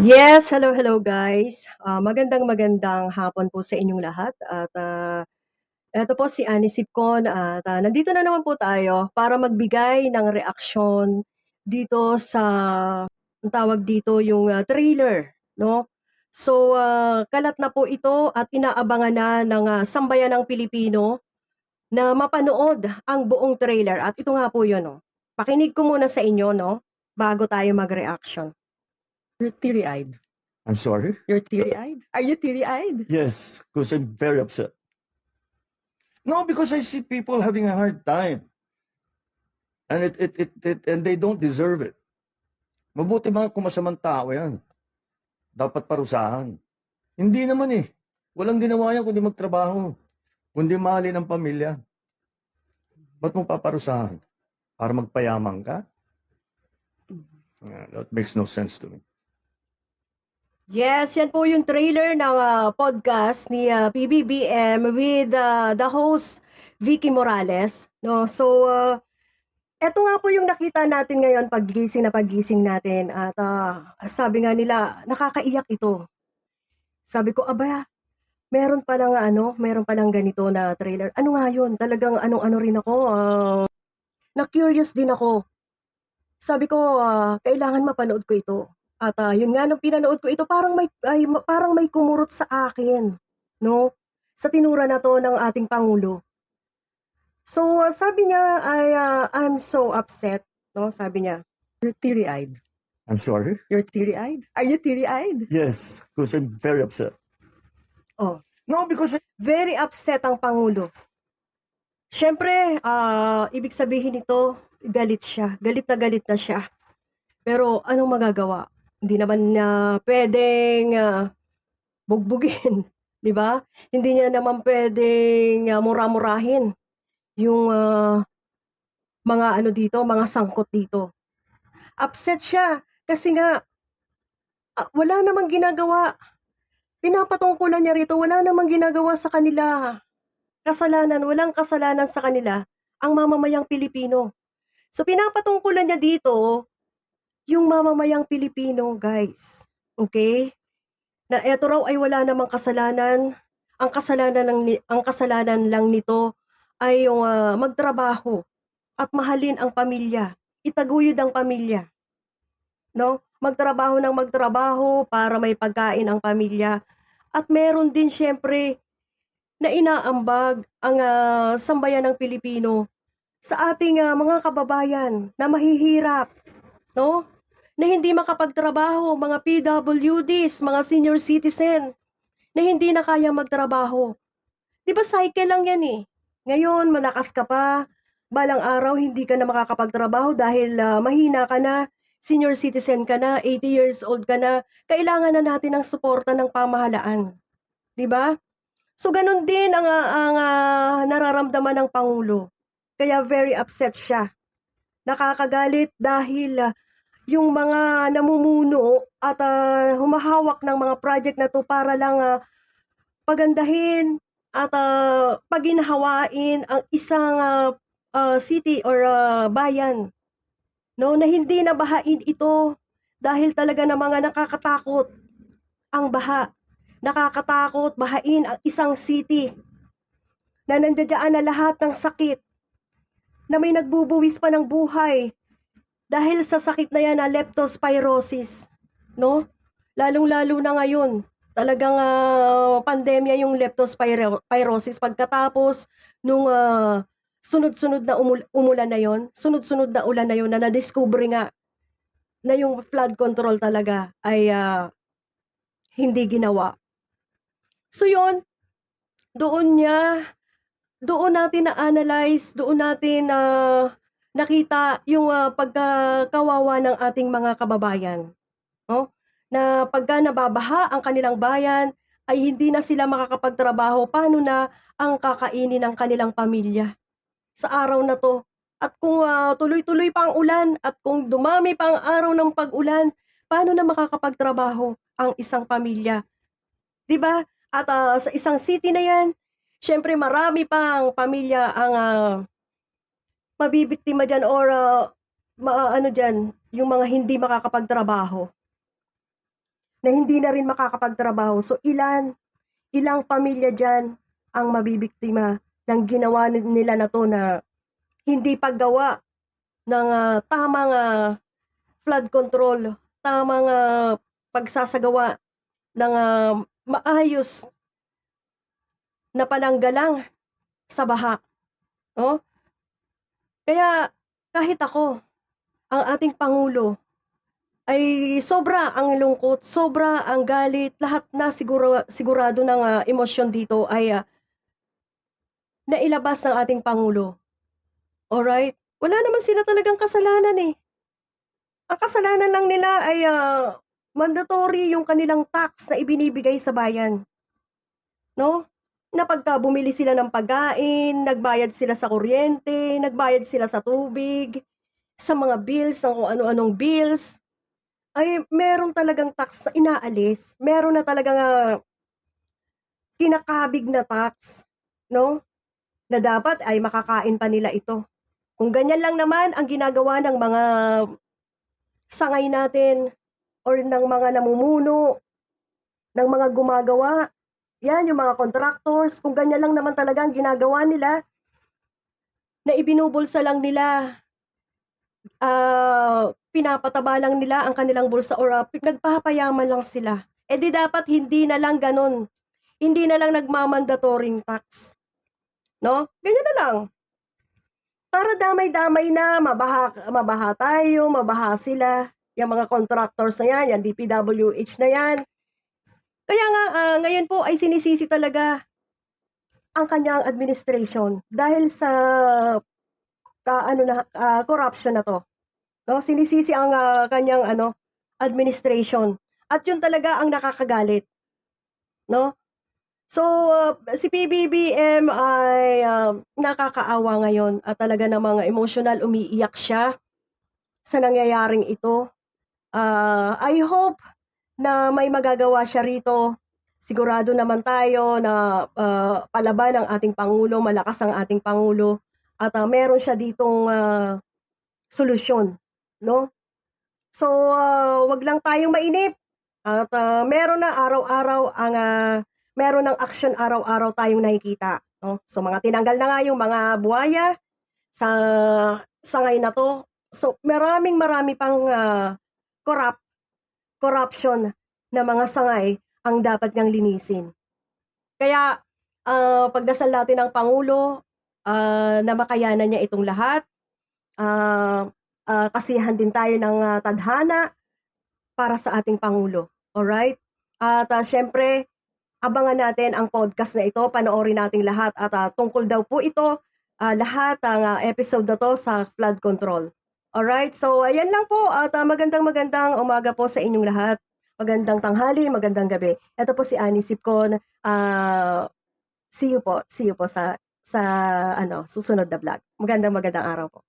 Yes, hello, hello guys. Magandang magandang hapon po sa inyong lahat at eto po si Annie Sipcon at nandito na naman po tayo para magbigay ng reaksyon dito sa ang tawag dito yung trailer, no? So, kalat na po ito at inaabangan na ng sambayanang Pilipino na mapanood ang buong trailer at ito nga po yun, no? Pakinig ko muna sa inyo, no? Bago tayo mag-reaction. You're teary-eyed. I'm sorry? You're teary-eyed? Are you teary-eyed? Yes, because I'm very upset. No, because I see people having a hard time. And and they don't deserve it. Mabuti mga kung masamang tao yan. Dapat parusahan. Hindi naman eh. Walang ginawa yan kundi magtrabaho. Kundi mahalin ang pamilya. Ba't mo paparusahan? Para magpayaman ka? That makes no sense to me. Yes, yan po yung trailer ng podcast ni PBBM with the host Vicky Morales, no? So eto nga po yung nakita natin ngayon paggising natin at sabi nga nila nakakaiyak ito. Sabi ko, aba, meron palang ganito na trailer. Ano nga yun? Talagang anong-ano rin ako, na-curious din ako. Sabi ko, kailangan mapanood ko ito. At yun nga nung pinanood ko ito parang may kumurot sa akin, 'no, sa tinura na 'to ng ating pangulo. So, sabi niya "I'm so upset," 'no, sabi niya. You're teary-eyed. I'm sorry? You're teary-eyed? Are you teary-eyed? Yes, because I'm very upset. Oh, No, because very upset ang pangulo. Siyempre, ibig sabihin nito galit siya, galit na siya. Pero anong magagawa? Hindi naman niya puwedeng, bugbugin, 'di ba? Hindi niya naman puwedeng, mura-murahin yung, mga ano dito, mga sangkot dito. Upset siya kasi nga, wala namang ginagawa. Pinapatungkulan niya rito, wala namang ginagawa sa kanila. Walang kasalanan sa kanila ang mamamayang Pilipino. So pinapatungkulan niya dito yung mamamayang Pilipino, guys, okey? Na eto raw ay wala namang kasalanan, ang kasalanan lang nito ay yung, magtrabaho at mahalin ang pamilya, itaguyod ang pamilya, 'no? Magtrabaho ng magtrabaho para may pagkain ang pamilya at meron din siyempre na inaambag ang, sambayanang Pilipino sa ating, mga kababayan na mahihirap, 'no? Na hindi makapagtrabaho, mga PWDs, mga senior citizen. Na hindi na kayang magtrabaho. 'Di ba cycle lang 'yan, eh. Ngayon malakas ka pa, balang araw hindi ka na makakapagtrabaho dahil, mahina ka na, senior citizen ka na, 80 years old ka na, kailangan na natin ng suporta ng pamahalaan, 'di ba? So gano'n din ang nararamdaman ng pangulo. Kaya very upset siya, nakakagalit dahil, yung mga namumuno at, humahawak ng mga project na 'to para lang, pagandahin at, paginhawain ang isang, city or, bayan, 'no, na hindi na bahain ito dahil talaga namang nakakatakot ang baha. Nakakatakot bahain ang isang city na nandiya-diyan na lahat ng sakit, na may nagbubuwis pa ng buhay dahil sa sakit na 'yan na leptospirosis, 'no? Lalong-lalo na ngayon, talagang, pandemya yung leptospirosis pagkatapos nung, sunod-sunod na umulan na yon, sunod-sunod na ulan na yon na nadiskubre nga na yung flood control talaga ay, hindi ginawa. So yun, doon niya doon natin na-analyze, doon natin nakita yung, pagkakawawa ng ating mga kababayan. 'No, na pagka nababaha ang kanilang bayan ay hindi na sila makakapagtrabaho, paano na ang kakainin ng kanilang pamilya sa araw na 'to? At kung, tuloy-tuloy pa ang ulan at kung dumami pa ang araw ng pag-ulan, paano na makakapagtrabaho ang isang pamilya, 'di ba? At, sa isang city na 'yan, siyempre marami pang pamilya ang, mabibiktima diyan or, maaano diyan, yung mga hindi makakapagtrabaho. na hindi na rin makakapagtrabaho. So ilang pamilya diyan ang mabibiktima ng ginawa nila na 'to na hindi paggawa ng, tamang, flood control, tamang, pagsasagawa ng, maayos na pananggalang sa baha, 'no? Kaya kahit ako, ang ating pangulo ay sobra ang lungkot, sobra ang galit, lahat na sigurado ng, emosyon dito ay, nailabas ng ating pangulo, alright? Wala naman sila talagang kasalanan, eh. Ang kasalanan lang nila ay, mandatory yung kanilang tax na ibinibigay sa bayan, 'no? Na pagka bumili sila ng pagkain, nagbayad sila sa kuryente, nagbayad sila sa tubig, sa mga bills, ng kung ano-anong bills, ay meron talagang tax na inaalis, meron na talagang, kinakabig na tax, 'no, na dapat ay makakain pa nila ito. Kung ganyan lang naman ang ginagawa ng mga sangay natin or ng mga namumuno, ng mga gumagawa, 'yan yung mga contractors, kung ganyan lang naman talaga ang ginagawa nila, na ibinubulsa lang nila, pinapataba lang nila ang kanilang bulsa or, nagpapayaman lang sila. Eh, di dapat hindi na lang gano'n, hindi na lang nagma-mandatoryng tax, 'no? Ganyan na lang. Para damay-damay na, mabaha tayo, mabaha sila, yang mga contractors na 'yan, yang DPWH na 'yan. Kaya nga, ngayon po ay sinisisi talaga ang kanyang administration dahil sa corruption na 'to, 'no? Sinisisi ang, kanyang administration at 'yun talaga ang nakakagalit, 'no? So, si PBBM ay, nakakaawa ngayon at talaga namang emotional umiiyak siya sa nangyayaring ito. I hope na may magagawa siya rito. Sigurado naman tayo na, palaban ang ating pangulo, malakas ang ating pangulo at, meron siya ditong, solusyon, 'no? So, 'wag lang tayong mainip at, meron ng aksyon araw-araw tayong nakikita, 'no? So, mga tinanggal na nga yung mga buwaya sa sangay na 'to. So, marami pang, corruption na mga sangay ang dapat niyang linisin. Kaya, pagdasal natin ang pangulo, na makayanan niya itong lahat. Kasiyahan din tayo ng, tadhana para sa ating pangulo, alright? At, siyempre abangan natin ang podcast na ito, panoorin nating lahat at, tungkol daw po ito, lahat ang, episode na 'to sa flood control. Alright, so ayan lang po at, magandang umaga po sa inyong lahat. Magandang tanghali, magandang gabi. Ito po si Annie Sipcon, see you po sa susunod na vlog. Magandang araw po.